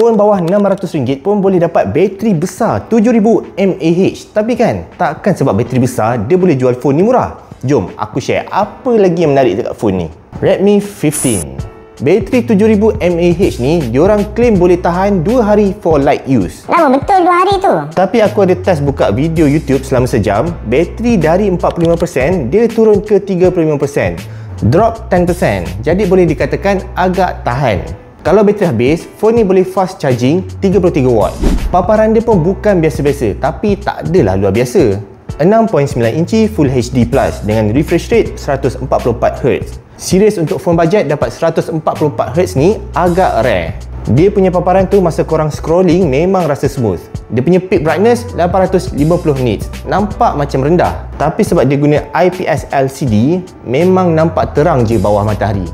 Phone bawah RM600 pun boleh dapat bateri besar 7000 mAh. Tapi kan, takkan sebab bateri besar dia boleh jual phone ni murah. Jom aku share apa lagi yang menarik dekat phone ni. Redmi 15. Bateri 7000 mAh ni diorang claim boleh tahan 2 hari for light use. Lama betul 2 hari tu. Tapi aku ada test buka video YouTube selama sejam. Bateri dari 45% dia turun ke 35%. Drop 10%. Jadi boleh dikatakan agak tahan. Kalau bateri habis, phone ni boleh fast charging 33 watt. Paparan dia pun bukan biasa-biasa, tapi tak adalah luar biasa. 6.9 inci Full HD Plus dengan refresh rate 144Hz. Serius untuk phone bajet dapat 144Hz ni agak rare. Dia punya paparan tu masa korang scrolling memang rasa smooth. Dia punya peak brightness 850 nits. Nampak macam rendah. Tapi sebab dia guna IPS LCD, memang nampak terang je bawah matahari.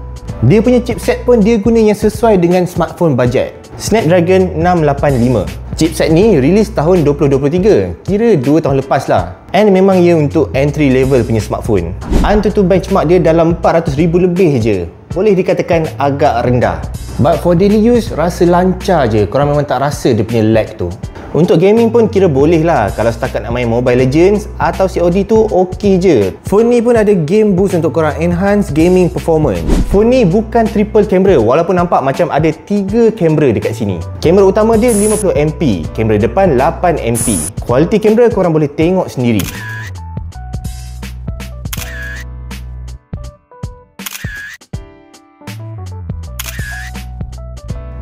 Dia punya chipset pun dia guna yang sesuai dengan smartphone bajet. Snapdragon 685. Chipset ni rilis tahun 2023, kira 2 tahun lepas lah. And memang ia untuk entry level punya smartphone. AnTuTu benchmark dia dalam 400,000 lebih je. Boleh dikatakan agak rendah. But for daily use, rasa lancar je. Korang memang tak rasa dia punya lag tu. Untuk gaming pun kira boleh lah. Kalau setakat nak main Mobile Legends atau COD tu ok je. Phone ni pun ada game boost untuk korang enhance gaming performance. Phone ni bukan triple camera walaupun nampak macam ada 3 kamera dekat sini. Kamera utama dia 50MP, kamera depan 8MP. Kualiti kamera korang boleh tengok sendiri.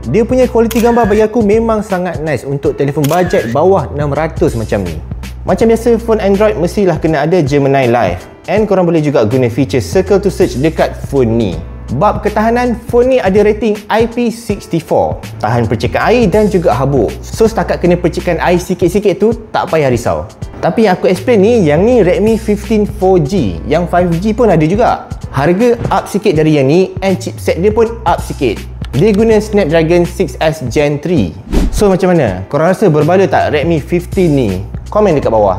Dia punya kualiti gambar bagi aku memang sangat nice untuk telefon bajet bawah 600 macam ni. Macam biasa, phone Android mestilah kena ada Gemini Live. And korang boleh juga guna feature Circle to Search dekat phone ni. Bab ketahanan, phone ni ada rating IP64. Tahan percikan air dan juga habuk. So setakat kena percikan air sikit-sikit tu, tak payah risau. Tapi yang aku explain ni, yang ni Redmi 15 4G. Yang 5G pun ada juga. Harga up sikit dari yang ni and chipset dia pun up sikit. Dia guna Snapdragon 6S Gen 3. So macam mana? Korang rasa berbala tak Redmi 15 ni? Komen dekat bawah.